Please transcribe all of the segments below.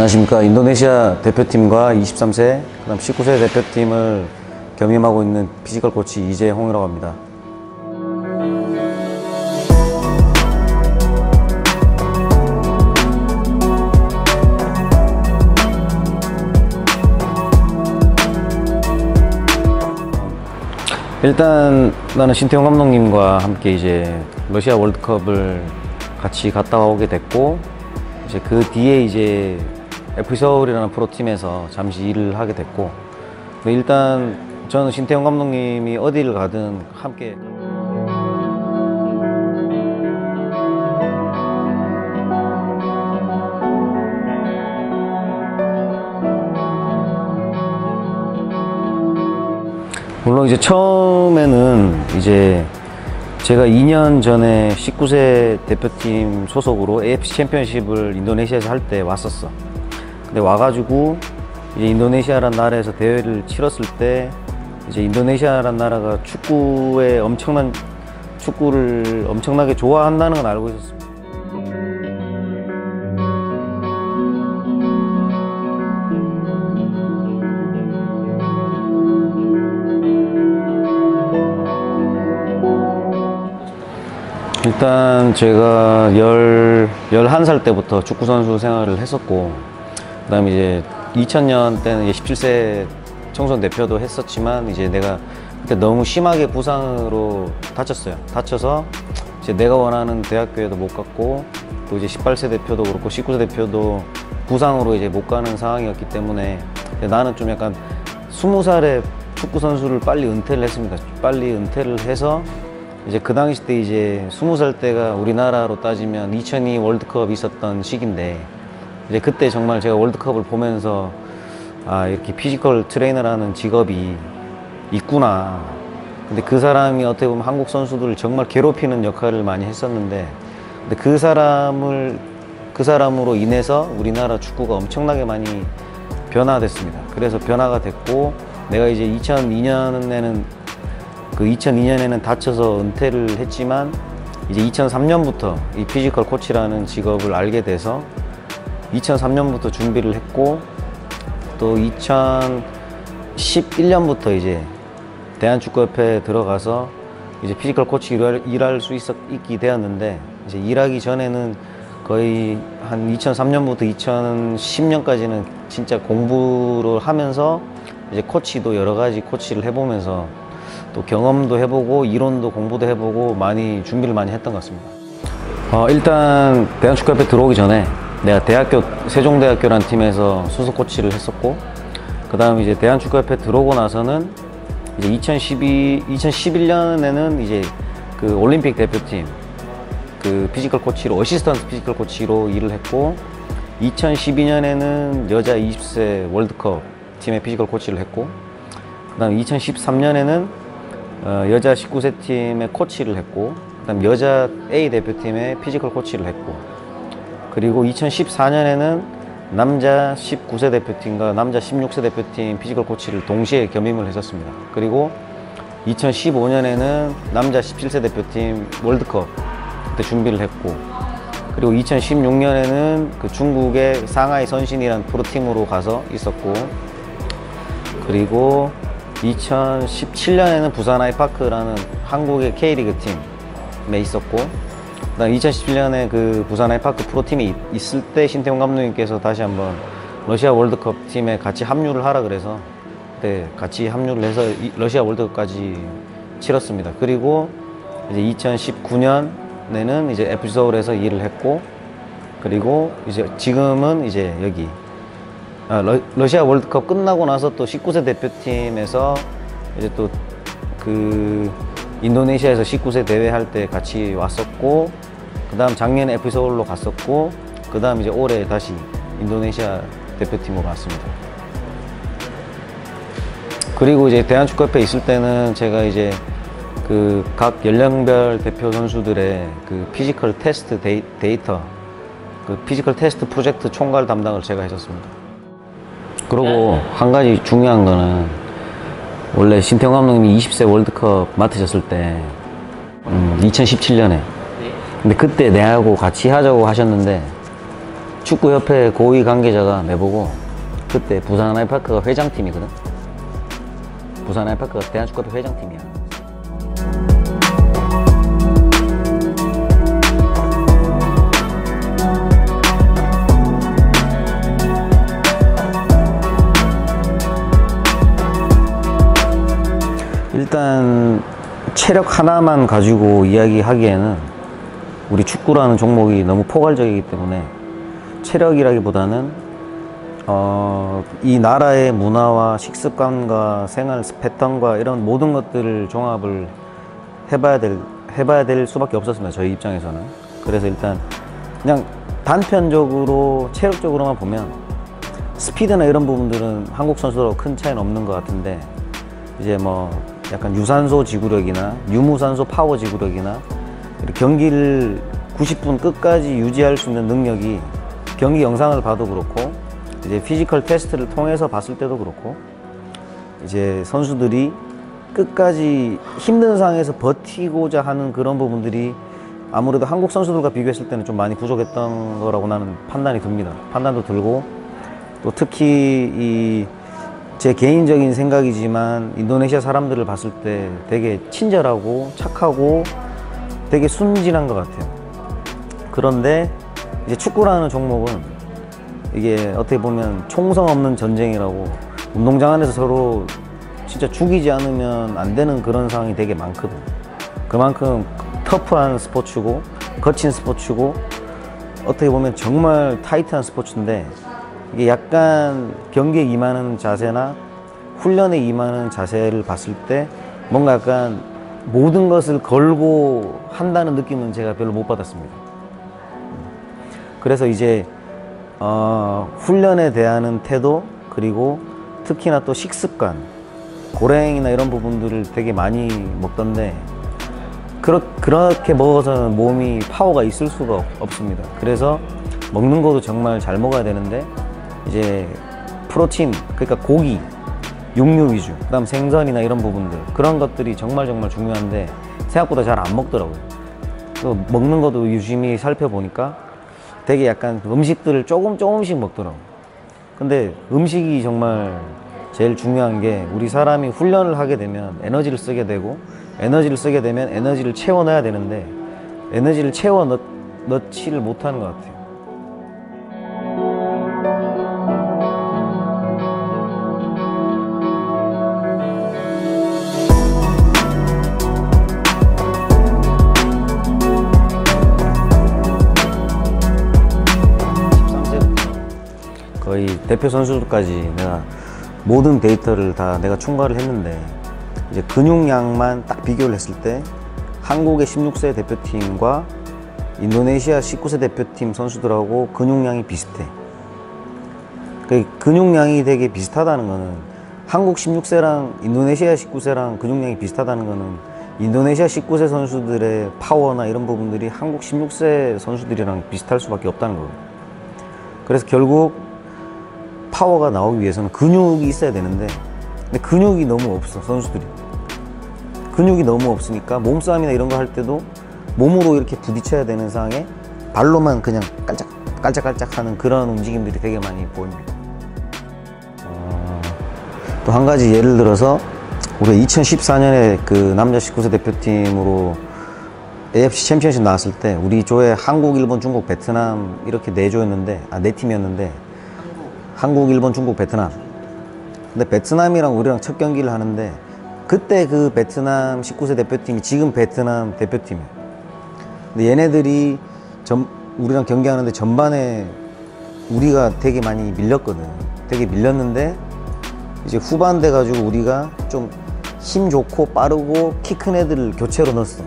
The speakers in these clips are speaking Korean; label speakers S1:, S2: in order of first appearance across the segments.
S1: 안녕하십니까. 인도네시아 대표팀과 23세, 그다음 19세 대표팀을 겸임하고 있는 피지컬 코치 이재홍이라고 합니다. 일단 나는 신태용 감독님과 함께 이제 러시아 월드컵을 같이 갔다 오게 됐고, 이제 그 뒤에 이제 FC 서울이라는 프로팀에서 잠시 일을 하게 됐고, 근데 일단 저는 신태용 감독님이 어디를 가든 함께 물론 이제 처음에는 이제 제가 2년 전에 19세 대표팀 소속으로 AFC 챔피언십을 인도네시아에서 할 때 왔었어. 근데 와가지고 이제 인도네시아라는 나라에서 대회를 치렀을 때 이제 인도네시아라는 나라가 축구를 엄청나게 좋아한다는 건 알고 있었습니다. 일단 제가 11살 때부터 축구선수 생활을 했었고, 그 다음에 이제 2000년 때는 이제 17세 청소년 대표도 했었지만, 이제 내가 그때 너무 심하게 부상으로 다쳤어요. 다쳐서 이제 내가 원하는 대학교에도 못 갔고, 또 이제 18세 대표도 그렇고 19세 대표도 부상으로 이제 못 가는 상황이었기 때문에 나는 좀 약간 20살에 축구선수를 빨리 은퇴를 했습니다. 빨리 은퇴를 해서 이제 그 당시 때 이제 20살 때가 우리나라로 따지면 2002 월드컵이 있었던 시기인데, 이제 그때 정말 제가 월드컵을 보면서 아, 이렇게 피지컬 트레이너라는 직업이 있구나. 근데 그 사람이 어떻게 보면 한국 선수들을 정말 괴롭히는 역할을 많이 했었는데, 근데 그 사람으로 인해서 우리나라 축구가 엄청나게 많이 변화됐습니다. 그래서 변화가 됐고, 내가 이제 2002년에는 다쳐서 은퇴를 했지만, 이제 2003년부터 이 피지컬 코치라는 직업을 알게 돼서 2003년부터 준비를 했고, 또 2011년부터 이제 대한축구협회에 들어가서 이제 피지컬 코치 일할 수 있게 되었는데, 이제 일하기 전에는 거의 한 2003년부터 2010년까지는 진짜 공부를 하면서 이제 코치도 여러 가지 코치를 해보면서 또 경험도 해보고 이론도 공부도 해보고 많이 준비를 많이 했던 것 같습니다. 일단 대한축구협회 들어오기 전에 내가 세종대학교라는 팀에서 수석 코치를 했었고, 그 다음에 이제 대한축구협회 들어오고 나서는 이제 2011년에는 이제 그 올림픽 대표팀 그 피지컬 코치로, 어시스턴트 피지컬 코치로 일을 했고, 2012년에는 여자 20세 월드컵 팀의 피지컬 코치를 했고, 그 다음 2013년에는 여자 19세 팀의 코치를 했고, 그 다음 여자 A 대표팀의 피지컬 코치를 했고, 그리고 2014년에는 남자 19세 대표팀과 남자 16세 대표팀 피지컬 코치를 동시에 겸임을 했었습니다. 그리고 2015년에는 남자 17세 대표팀 월드컵 그때 준비를 했고, 그리고 2016년에는 그 중국의 상하이 선신이라는 프로팀으로 가서 있었고, 그리고 2017년에는 부산 아이파크라는 한국의 K리그 팀에 있었고, 그다음 2017년에 그 부산 아이파크 프로팀이 있을 때 신태용 감독님께서 다시 한번 러시아 월드컵 팀에 같이 합류를 하라 그래서 그때 같이 합류를 해서 러시아 월드컵까지 치렀습니다. 그리고 이제 2019년에는 이제 FC 서울에서 일을 했고, 그리고 이제 지금은 이제 여기 러시아 월드컵 끝나고 나서 또 19세 대표팀에서 이제 또 그 인도네시아에서 19세 대회 할 때 같이 왔었고, 그 다음 작년에 FC 서울로 갔었고, 그 다음 이제 올해 다시 인도네시아 대표팀으로 왔습니다. 그리고 이제 대한축구협회에 있을 때는 제가 이제 그 각 연령별 대표 선수들의 그 피지컬 테스트 데이터, 그 피지컬 테스트 프로젝트 총괄 담당을 제가 했었습니다. 그리고 한 가지 중요한 거는, 원래 신태용 감독님이 20세 월드컵 맡으셨을 때 2017년에 근데 그때 내하고 같이 하자고 하셨는데 축구협회 고위 관계자가 내보고 그때 부산 아이파크가 회장팀이거든. 부산 아이파크가 대한축구협회 회장팀이야. 일단 체력 하나만 가지고 이야기하기에는 우리 축구라는 종목이 너무 포괄적이기 때문에 체력이라기보다는 이 나라의 문화와 식습관과 생활 패턴과 이런 모든 것들을 종합을 해봐야 될 수밖에 없었습니다. 저희 입장에서는. 그래서 일단 그냥 단편적으로 체력적으로만 보면 스피드나 이런 부분들은 한국 선수들하고 큰 차이는 없는 것 같은데, 이제 뭐 약간 유산소 지구력이나 유무산소 파워 지구력이나 경기를 90분 끝까지 유지할 수 있는 능력이 경기 영상을 봐도 그렇고 이제 피지컬 테스트를 통해서 봤을 때도 그렇고 이제 선수들이 끝까지 힘든 상황에서 버티고자 하는 그런 부분들이 아무래도 한국 선수들과 비교했을 때는 좀 많이 부족했던 거라고 나는 판단이 듭니다. 판단도 들고, 또 특히 제 개인적인 생각이지만 인도네시아 사람들을 봤을 때 되게 친절하고 착하고 되게 순진한 것 같아요. 그런데 이제 축구라는 종목은 이게 어떻게 보면 총성 없는 전쟁이라고, 운동장 안에서 서로 진짜 죽이지 않으면 안 되는 그런 상황이 되게 많거든. 그만큼 터프한 스포츠고 거친 스포츠고 어떻게 보면 정말 타이트한 스포츠인데, 이게 약간 경기에 임하는 자세나 훈련에 임하는 자세를 봤을 때 뭔가 약간 모든 것을 걸고 한다는 느낌은 제가 별로 못 받았습니다. 그래서 이제 훈련에 대한 태도, 그리고 특히나 또 식습관, 고랭이나 이런 부분들을 되게 많이 먹던데 그렇게 먹어서는 몸이 파워가 있을 수가 없습니다. 그래서 먹는 것도 정말 잘 먹어야 되는데 이제 프로틴, 그러니까 고기, 육류 위주, 그 다음 생선이나 이런 부분들, 그런 것들이 정말 중요한데 생각보다 잘 안 먹더라고요. 또 먹는 것도 유심히 살펴보니까 되게 약간 음식들을 조금씩 먹더라고요. 근데 음식이 정말 제일 중요한 게, 우리 사람이 훈련을 하게 되면 에너지를 쓰게 되고, 에너지를 쓰게 되면 에너지를 채워 넣어야 되는데 에너지를 채워 넣지를 못하는 것 같아요. 거의 대표 선수들까지 내가 모든 데이터를 다 내가 총괄을 했는데, 이제 근육량만 딱 비교를 했을 때 한국의 16세 대표팀과 인도네시아 19세 대표팀 선수들하고 근육량이 비슷해. 그 근육량이 되게 비슷하다는 거는, 한국 16세랑 인도네시아 19세랑 근육량이 비슷하다는 거는 인도네시아 19세 선수들의 파워나 이런 부분들이 한국 16세 선수들이랑 비슷할 수밖에 없다는 거예요. 그래서 결국 파워가 나오기 위해서는 근육이 있어야 되는데, 근데 근육이 너무 없어, 선수들이. 근육이 너무 없으니까 몸싸움이나 이런 거 할 때도 몸으로 이렇게 부딪혀야 되는 상황에 발로만 그냥 깔짝깔짝 하는 그런 움직임들이 되게 많이 보입니다. 또 한 가지 예를 들어서, 우리가 2014년에 그 남자 19세 대표팀으로 AFC 챔피언십 나왔을 때 우리 조에 한국, 일본, 중국, 베트남 이렇게 네 팀이었는데 한국, 일본, 중국, 베트남. 근데 베트남이랑 우리랑 첫 경기를 하는데, 그때 그 베트남 19세 대표팀이 지금 베트남 대표팀이에요. 근데 얘네들이 우리랑 경기하는데 전반에 우리가 되게 많이 밀렸거든. 되게 밀렸는데 이제 후반 돼가지고 우리가 좀 힘 좋고 빠르고 키 큰 애들을 교체로 넣었어.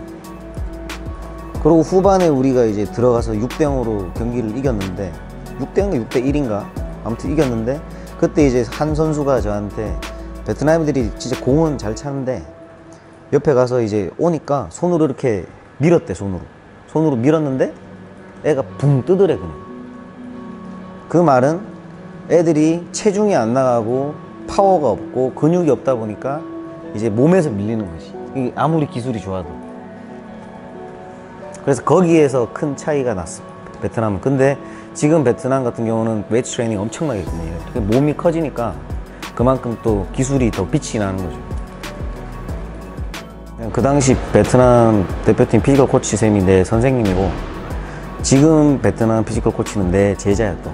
S1: 그리고 후반에 우리가 이제 들어가서 6대0으로 경기를 이겼는데, 6대0인가 6대1인가 아무튼 이겼는데, 그때 이제 한 선수가 저한테, 베트남인들이 진짜 공은 잘 차는데 옆에 가서 이제 오니까 손으로 이렇게 밀었대. 손으로 밀었는데 애가 붕 뜨더래. 그냥 그 말은 애들이 체중이 안 나가고 파워가 없고 근육이 없다 보니까 이제 몸에서 밀리는 거지, 아무리 기술이 좋아도. 그래서 거기에서 큰 차이가 났어. 베트남은. 근데 지금 베트남 같은 경우는 웨이트 트레이닝 엄청나게 했거든요. 몸이 커지니까 그만큼 또 기술이 더 빛이 나는 거죠. 그 당시 베트남 대표팀 피지컬 코치 쌤이 내 선생님이고, 지금 베트남 피지컬 코치는 내 제자야 또.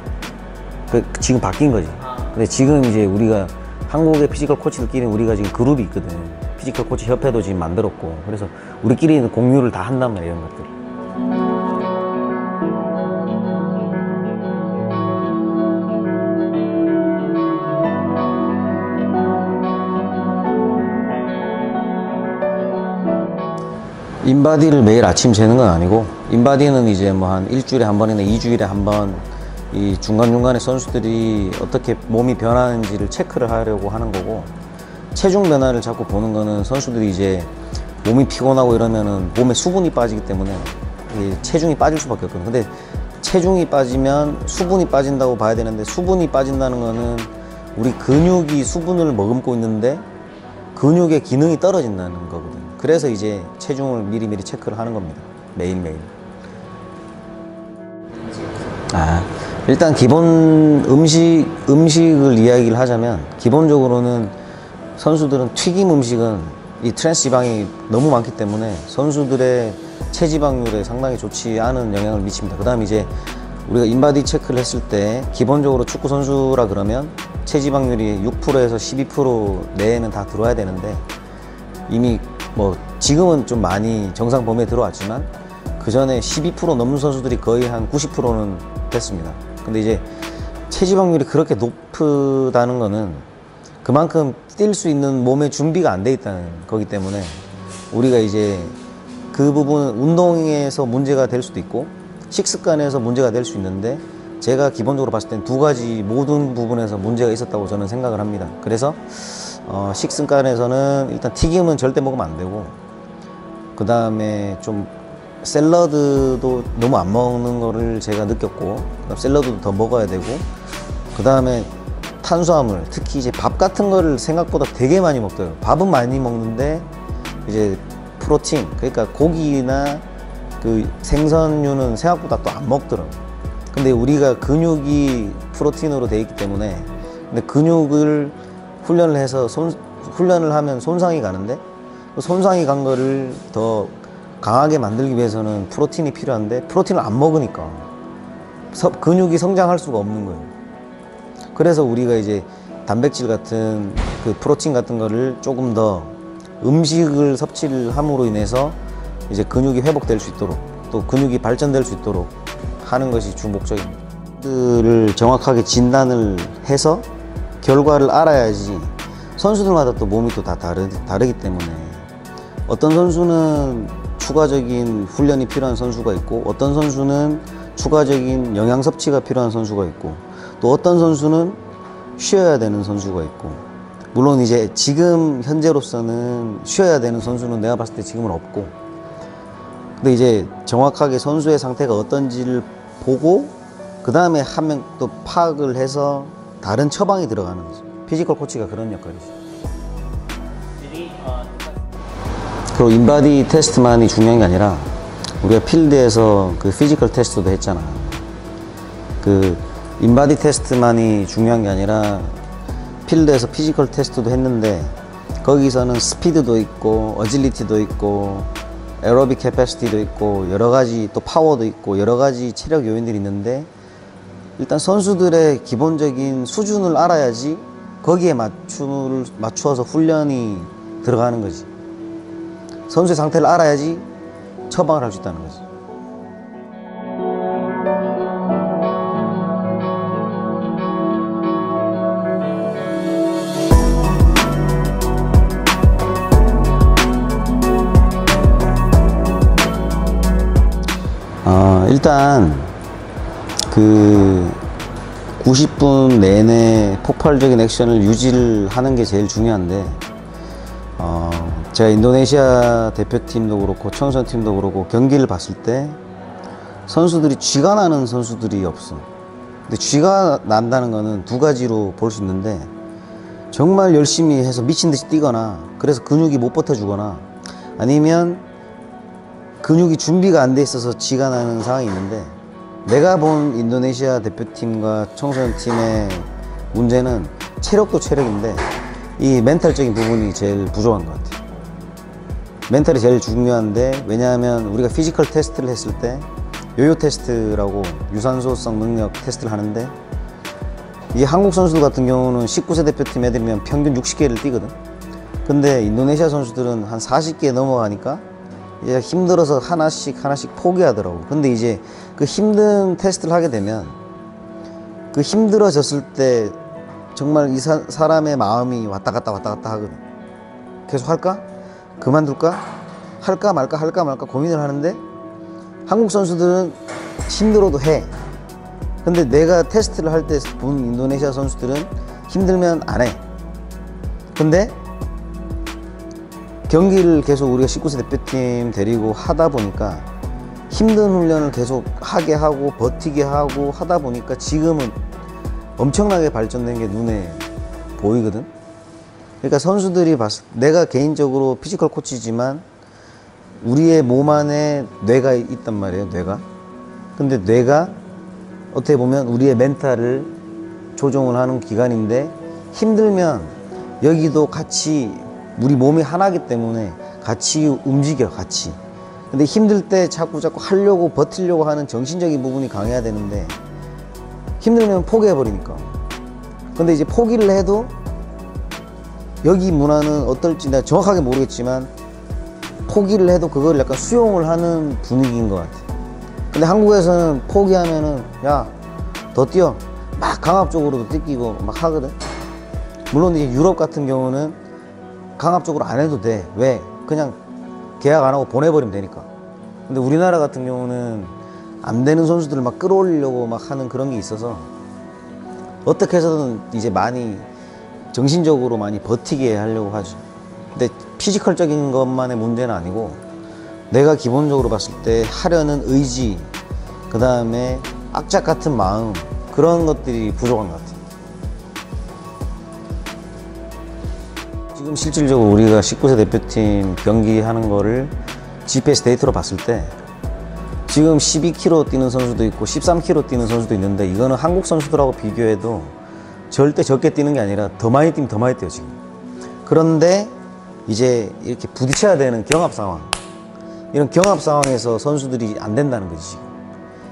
S1: 지금 바뀐 거지. 근데 지금 이제 우리가 한국의 피지컬 코치들끼리 우리가 지금 그룹이 있거든. 피지컬 코치 협회도 지금 만들었고, 그래서 우리끼리는 공유를 다 한단 말이야, 이런 것들. 인바디를 매일 아침 재는 건 아니고, 인바디는 이제 뭐 한 일주일에 한 번이나 2주일에 한 번 이 중간중간에 선수들이 어떻게 몸이 변하는지를 체크를 하려고 하는 거고, 체중 변화를 자꾸 보는 거는 선수들이 이제 몸이 피곤하고 이러면은 몸에 수분이 빠지기 때문에 체중이 빠질 수밖에 없거든. 근데 체중이 빠지면 수분이 빠진다고 봐야 되는데, 수분이 빠진다는 거는 우리 근육이 수분을 머금고 있는데 근육의 기능이 떨어진다는 거거든. 그래서 이제 체중을 미리미리 체크를 하는 겁니다. 매일매일. 일단 기본 음식을 이야기를 하자면, 기본적으로는 선수들은 튀김 음식은 이 트랜스 지방이 너무 많기 때문에 선수들의 체지방률에 상당히 좋지 않은 영향을 미칩니다. 그 다음에 이제 우리가 인바디 체크를 했을 때 기본적으로 축구 선수라 그러면 체지방률이 6%에서 12% 내에는 다 들어와야 되는데, 이미 뭐 지금은 좀 많이 정상 범위에 들어왔지만 그 전에 12% 넘는 선수들이 거의 한 90%는 됐습니다. 근데 이제 체지방률이 그렇게 높다는 거는 그만큼 뛸 수 있는 몸의 준비가 안 돼 있다는 거기 때문에, 우리가 이제 그 부분은 운동에서 문제가 될 수도 있고 식습관에서 문제가 될 수 있는데, 제가 기본적으로 봤을 땐 두 가지 모든 부분에서 문제가 있었다고 저는 생각을 합니다. 그래서 식습관에서는 일단 튀김은 절대 먹으면 안 되고, 그 다음에 좀 샐러드도 너무 안 먹는 거를 제가 느꼈고, 샐러드도 더 먹어야 되고, 그 다음에 탄수화물, 특히 이제 밥 같은 거를 생각보다 되게 많이 먹더라고요. 밥은 많이 먹는데 이제 프로틴, 그러니까 고기나 그 생선류는 생각보다 또 안 먹더라고요. 근데 우리가 근육이 프로틴으로 돼 있기 때문에, 근데 근육을 훈련을 해서 훈련을 하면 손상이 가는데, 손상이 간 거를 더 강하게 만들기 위해서는 프로틴이 필요한데, 프로틴을 안 먹으니까 근육이 성장할 수가 없는 거예요. 그래서 우리가 이제 단백질 같은 그 프로틴 같은 거를 조금 더 음식을 섭취를 함으로 인해서 이제 근육이 회복될 수 있도록, 또 근육이 발전될 수 있도록 하는 것이 주 목적입니다. 를 정확하게 진단을 해서 결과를 알아야지. 선수들마다 또 몸이 또 다 다르기 때문에, 어떤 선수는 추가적인 훈련이 필요한 선수가 있고, 어떤 선수는 추가적인 영양 섭취가 필요한 선수가 있고, 또 어떤 선수는 쉬어야 되는 선수가 있고, 물론 이제 지금 현재로서는 쉬어야 되는 선수는 내가 봤을 때 지금은 없고, 근데 이제 정확하게 선수의 상태가 어떤지를 보고 그 다음에 한 명 또 파악을 해서 다른 처방이 들어가는 거죠. 피지컬 코치가 그런 역할이죠. 그리고 인바디 테스트만이 중요한 게 아니라 우리가 필드에서 그 피지컬 테스트도 했잖아. 그 인바디 테스트만이 중요한 게 아니라 필드에서 피지컬 테스트도 했는데, 거기서는 스피드도 있고 어질리티도 있고 에어로빅 캐패시티도 있고 여러 가지, 또 파워도 있고 여러 가지 체력 요인들이 있는데, 일단 선수들의 기본적인 수준을 알아야지 거기에 맞추어서 훈련이 들어가는 거지. 선수의 상태를 알아야지 처방을 할 수 있다는 거지. 일단 그 90분 내내 폭발적인 액션을 유지를 하는 게 제일 중요한데, 제가 인도네시아 대표팀도 그렇고 청소년팀도 그렇고 경기를 봤을 때 선수들이 쥐가 나는 선수들이 없어. 근데 쥐가 난다는 거는 두 가지로 볼 수 있는데, 정말 열심히 해서 미친 듯이 뛰거나, 그래서 근육이 못 버텨주거나, 아니면 근육이 준비가 안 돼 있어서 쥐가 나는 상황이 있는데, 내가 본 인도네시아 대표팀과 청소년팀의 문제는 체력도 체력인데 이 멘탈적인 부분이 제일 부족한 것 같아요. 멘탈이 제일 중요한데, 왜냐하면 우리가 피지컬 테스트를 했을 때 요요 테스트라고 유산소성 능력 테스트를 하는데, 이 한국 선수들 같은 경우는 19세 대표팀 애들이면 평균 60개를 뛰거든. 근데 인도네시아 선수들은 한 40개 넘어가니까 이제 힘들어서 하나씩 포기하더라고. 근데 이제 그 힘든 테스트를 하게 되면, 그 힘들어졌을 때 정말 이 사람의 마음이 왔다 갔다 하거든. 계속 할까? 그만둘까? 할까 말까 고민을 하는데, 한국 선수들은 힘들어도 해. 근데 내가 테스트를 할 때 본 인도네시아 선수들은 힘들면 안 해. 근데 경기를 계속 우리가 19세 대표팀 데리고 하다 보니까 힘든 훈련을 계속 하게 하고 버티게 하고 하다 보니까 지금은 엄청나게 발전된 게 눈에 보이거든. 그러니까 선수들이 내가 개인적으로 피지컬 코치지만 우리의 몸 안에 뇌가 있단 말이에요, 뇌가. 근데 뇌가 어떻게 보면 우리의 멘탈을 조종을 하는 기관인데, 힘들면 여기도 같이, 우리 몸이 하나이기 때문에 같이 움직여, 같이. 근데 힘들 때 자꾸 하려고 버티려고 하는 정신적인 부분이 강해야 되는데, 힘들면 포기해버리니까. 근데 이제 포기를 해도 여기 문화는 어떨지 내가 정확하게 모르겠지만, 포기를 해도 그걸 약간 수용을 하는 분위기인 것 같아. 근데 한국에서는 포기하면은 야, 더 뛰어, 막 강압적으로도 뛰기고 막 하거든. 물론 이제 유럽 같은 경우는 강압적으로 안 해도 돼. 왜? 그냥 계약 안 하고 보내버리면 되니까. 근데 우리나라 같은 경우는 안 되는 선수들을 막 끌어올리려고 막 하는 그런 게 있어서 어떻게 해서든 이제 많이 정신적으로 많이 버티게 하려고 하죠. 근데 피지컬적인 것만의 문제는 아니고, 내가 기본적으로 봤을 때 하려는 의지, 그 다음에 악착 같은 마음, 그런 것들이 부족한 것 같아요. 지금 실질적으로 우리가 19세 대표팀 경기하는 거를 GPS 데이터로 봤을 때 지금 12km 뛰는 선수도 있고 13km 뛰는 선수도 있는데, 이거는 한국 선수들하고 비교해도 절대 적게 뛰는 게 아니라 더 많이 뛰면 더 많이 뛰어 지금. 그런데 이제 이렇게 부딪혀야 되는 경합 상황, 이런 경합 상황에서 선수들이 안 된다는 거지 지금.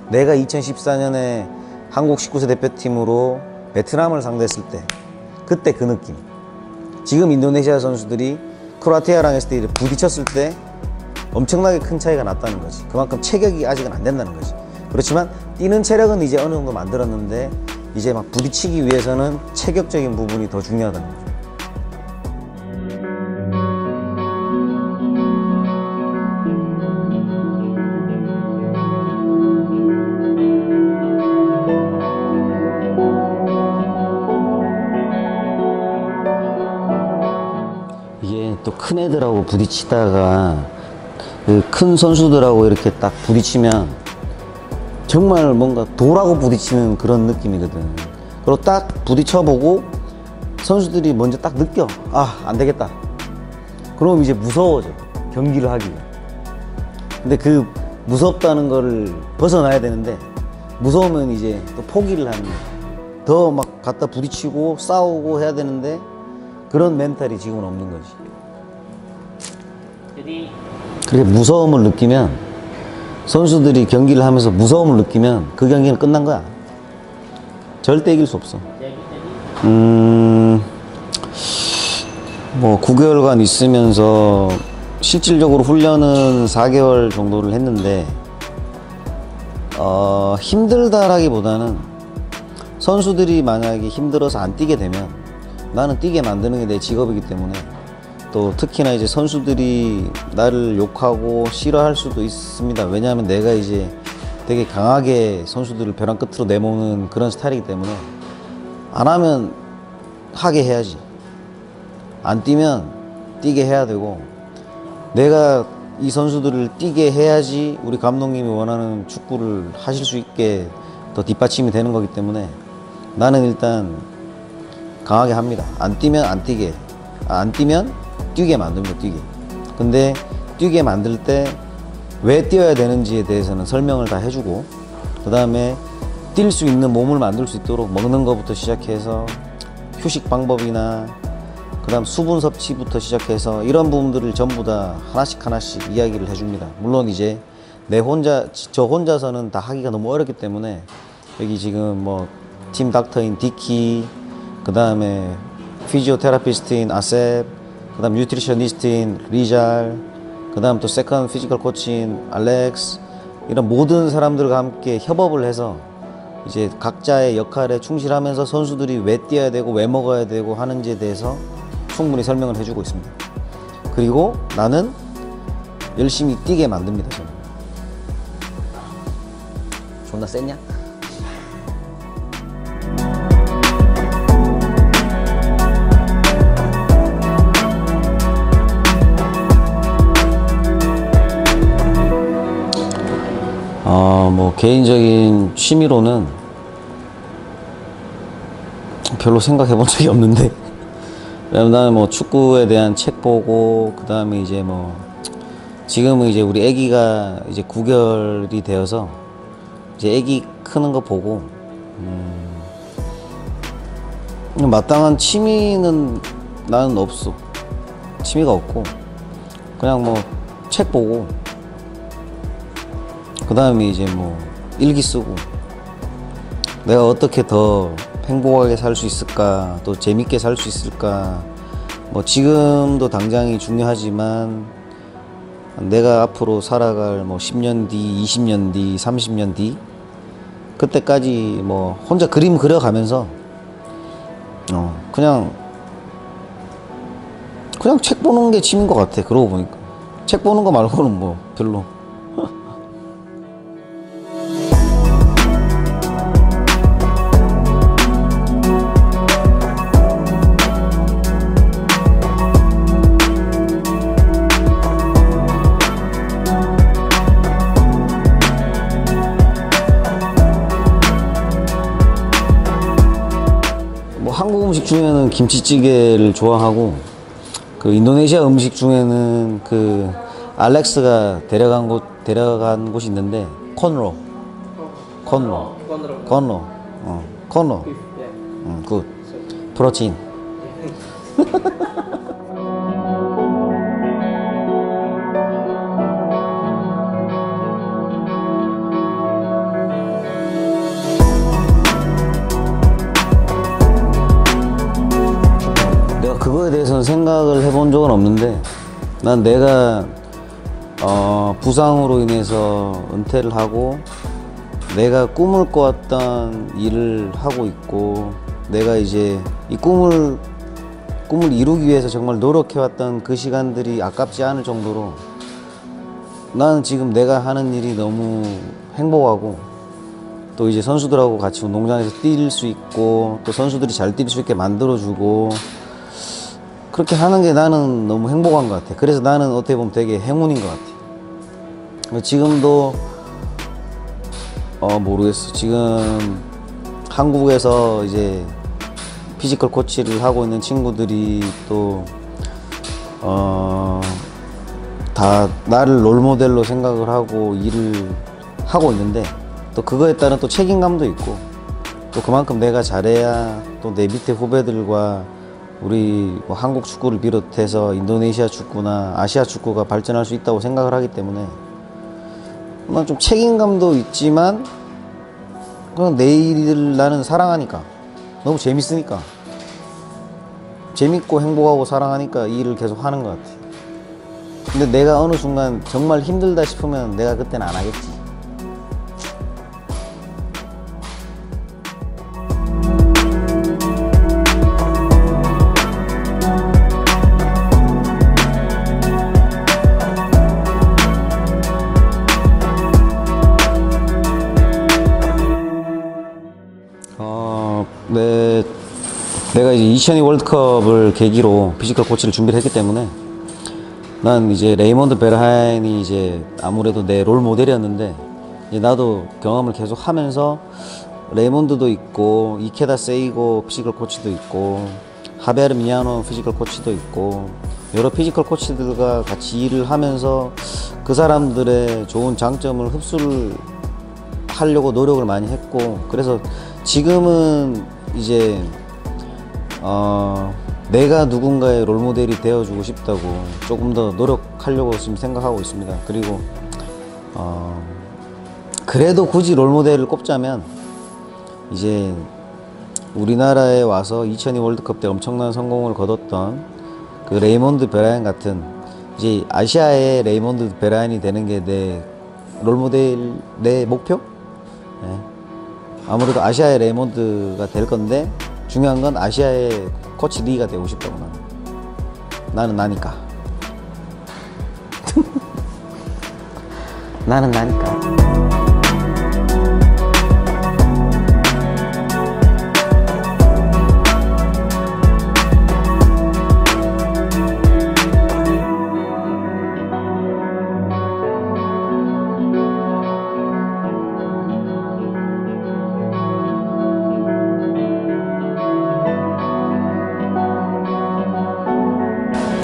S1: 내가 2014년에 한국 19세 대표팀으로 베트남을 상대했을 때 그때 그 느낌, 지금 인도네시아 선수들이 크로아티아랑 했을 때 부딪혔을 때 엄청나게 큰 차이가 났다는 거지. 그만큼 체격이 아직은 안 된다는 거지. 그렇지만 뛰는 체력은 이제 어느 정도 만들었는데, 이제 막 부딪히기 위해서는 체격적인 부분이 더 중요하다는 거죠. 이게 또 큰 애들하고 부딪히다가 그 큰 선수들하고 이렇게 딱 부딪히면 정말 뭔가 돌하고 부딪히는 그런 느낌이거든. 그리고 딱 부딪혀보고 선수들이 먼저 딱 느껴, 아, 안 되겠다. 그럼 이제 무서워져, 경기를 하기가. 근데 그 무섭다는 거를 벗어나야 되는데, 무서우면 이제 또 포기를 하는 거야. 더 막 갖다 부딪히고 싸우고 해야 되는데 그런 멘탈이 지금은 없는 거지. 그렇게 무서움을 느끼면, 선수들이 경기를 하면서 무서움을 느끼면 그 경기는 끝난 거야. 절대 이길 수 없어. 뭐 9개월간 있으면서 실질적으로 훈련은 4개월 정도를 했는데, 힘들다라기보다는 선수들이 만약에 힘들어서 안 뛰게 되면 나는 뛰게 만드는 게 내 직업이기 때문에, 또 특히나 이제 선수들이 나를 욕하고 싫어할 수도 있습니다. 왜냐하면 내가 이제 되게 강하게 선수들을 벼랑 끝으로 내모는 그런 스타일이기 때문에, 안 하면 하게 해야지, 안 뛰면 뛰게 해야 되고, 내가 이 선수들을 뛰게 해야지 우리 감독님이 원하는 축구를 하실 수 있게 더 뒷받침이 되는 거기 때문에, 나는 일단 강하게 합니다. 안 뛰면 안 뛰게, 안 뛰면 뛰게 만듭니다. 뛰게. 근데 뛰게 만들 때 왜 뛰어야 되는지에 대해서는 설명을 다 해주고, 그 다음에 뛸 수 있는 몸을 만들 수 있도록 먹는 것부터 시작해서 휴식 방법이나 그 다음 수분 섭취부터 시작해서 이런 부분들을 전부 다 하나씩 하나씩 이야기를 해줍니다. 물론 이제 저 혼자서는 다 하기가 너무 어렵기 때문에 여기 지금 뭐 팀 닥터인 디키, 그 다음에 피지오테라피스트인 아셉, 그 다음 뉴트리셔니스트인 리잘, 그 다음 또 세컨 피지컬 코치인 알렉스, 이런 모든 사람들과 함께 협업을 해서 이제 각자의 역할에 충실하면서 선수들이 왜 뛰어야 되고 왜 먹어야 되고 하는지에 대해서 충분히 설명을 해주고 있습니다. 그리고 나는 열심히 뛰게 만듭니다. 저는. 존나 셌냐? 뭐 개인적인 취미로는 별로 생각해 본 적이 없는데 왜냐면 나는 뭐 축구에 대한 책 보고 그 다음에 이제 뭐 지금은 이제 우리 애기가 이제 9개월이 되어서 이제 애기 크는 거 보고 마땅한 취미는 나는 없어. 취미가 없고 그냥 뭐 책 보고 그 다음에 이제 뭐 일기 쓰고 내가 어떻게 더 행복하게 살 수 있을까, 또 재밌게 살 수 있을까. 뭐 지금도 당장이 중요하지만 내가 앞으로 살아갈 뭐 10년 뒤, 20년 뒤, 30년 뒤 그때까지 뭐 혼자 그림 그려가면서 그냥 책 보는 게 취미인 것 같아. 그러고 보니까 책 보는 거 말고는 뭐 별로. 한국 음식 중에는 김치찌개를 좋아하고 그 인도네시아 음식 중에는 그 알렉스가 데려간 곳이 있는데 콘로 굿 프로틴. 그거에 대해서는 생각을 해본 적은 없는데 난 내가 부상으로 인해서 은퇴를 하고 내가 꿈을 꿔왔던 일을 하고 있고 내가 이제 이 꿈을 이루기 위해서 정말 노력해왔던 그 시간들이 아깝지 않을 정도로 나는 지금 내가 하는 일이 너무 행복하고 또 이제 선수들하고 같이 운동장에서 뛸 수 있고 또 선수들이 잘 뛸 수 있게 만들어주고 그렇게 하는 게 나는 너무 행복한 것 같아. 그래서 나는 어떻게 보면 되게 행운인 것 같아. 지금도 모르겠어. 지금 한국에서 이제 피지컬 코치를 하고 있는 친구들이 또 다 나를 롤모델로 생각을 하고 일을 하고 있는데 또 그거에 따른 또 책임감도 있고 또 그만큼 내가 잘해야 또 내 밑에 후배들과 우리 뭐 한국 축구를 비롯해서 인도네시아 축구나 아시아 축구가 발전할 수 있다고 생각을 하기 때문에 난 좀 책임감도 있지만 그냥 내 일을 나는 사랑하니까 너무 재밌으니까 재밌고 행복하고 사랑하니까 이 일을 계속 하는 것 같아. 근데 내가 어느 순간 정말 힘들다 싶으면 내가 그때는 안 하겠지. 내가 이제 2002 월드컵을 계기로 피지컬 코치를 준비를 했기 때문에 난 이제 레이몬드 베르하인이 이제 아무래도 내 롤 모델이었는데 이제 나도 경험을 계속 하면서 레이몬드도 있고 이케다 세이고 피지컬 코치도 있고 하베르 미아노 피지컬 코치도 있고 여러 피지컬 코치들과 같이 일을 하면서 그 사람들의 좋은 장점을 흡수를 하려고 노력을 많이 했고, 그래서 지금은 이제 내가 누군가의 롤모델이 되어주고 싶다고 조금 더 노력하려고 지금 생각하고 있습니다. 그리고 그래도 굳이 롤모델을 꼽자면 이제 우리나라에 와서 2002 월드컵 때 엄청난 성공을 거뒀던 그 레이몬드 베라인 같은, 이제 아시아의 레이몬드 베라인이 되는 게 내 롤모델, 내 목표? 네. 아무래도 아시아의 레이몬드가 될 건데, 중요한 건 아시아의 코치 리가 되고 싶다고. 나는 나니까. 나는 나니까.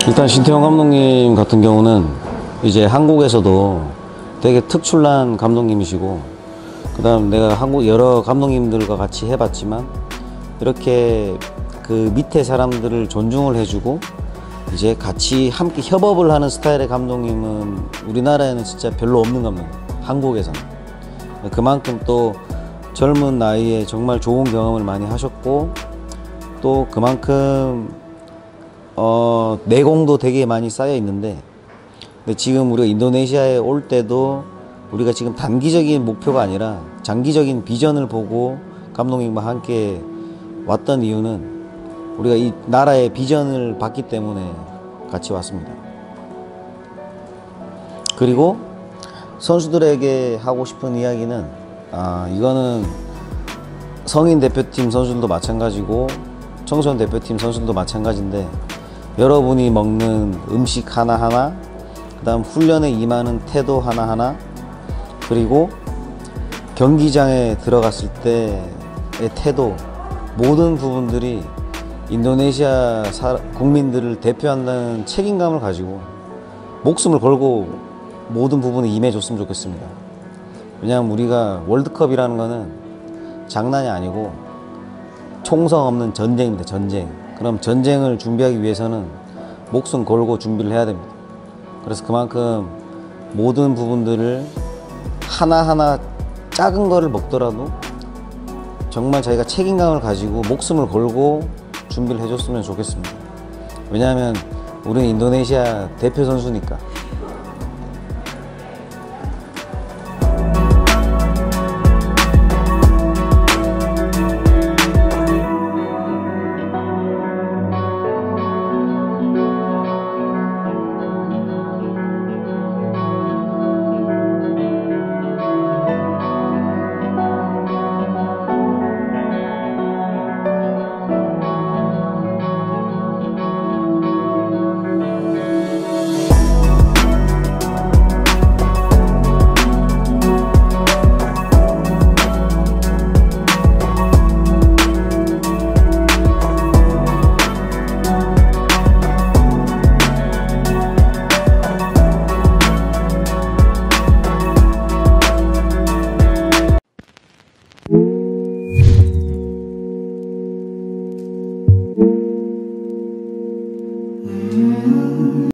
S1: 일단 신태용 감독님 같은 경우는 이제 한국에서도 되게 특출난 감독님이시고, 그 다음 내가 한국 여러 감독님들과 같이 해봤지만 이렇게 그 밑에 사람들을 존중을 해주고 이제 같이 함께 협업을 하는 스타일의 감독님은 우리나라에는 진짜 별로 없는 감독님, 한국에서는. 그만큼 또 젊은 나이에 정말 좋은 경험을 많이 하셨고, 또 그만큼 내공도 되게 많이 쌓여 있는데, 근데 지금 우리가 인도네시아에 올 때도 우리가 지금 단기적인 목표가 아니라 장기적인 비전을 보고 감독님과 함께 왔던 이유는 우리가 이 나라의 비전을 봤기 때문에 같이 왔습니다. 그리고 선수들에게 하고 싶은 이야기는, 이거는 성인 대표팀 선수들도 마찬가지고 청소년 대표팀 선수들도 마찬가지인데, 여러분이 먹는 음식 하나하나, 그 다음 훈련에 임하는 태도 하나하나, 그리고 경기장에 들어갔을 때의 태도, 모든 부분들이 인도네시아 국민들을 대표한다는 책임감을 가지고 목숨을 걸고 모든 부분에 임해줬으면 좋겠습니다. 왜냐하면 우리가 월드컵이라는 거는 장난이 아니고 총성 없는 전쟁입니다. 전쟁. 그럼 전쟁을 준비하기 위해서는 목숨 걸고 준비를 해야 됩니다. 그래서 그만큼 모든 부분들을 하나하나 작은 거를 먹더라도 정말 자기가 책임감을 가지고 목숨을 걸고 준비를 해줬으면 좋겠습니다. 왜냐하면 우리는 인도네시아 대표 선수니까.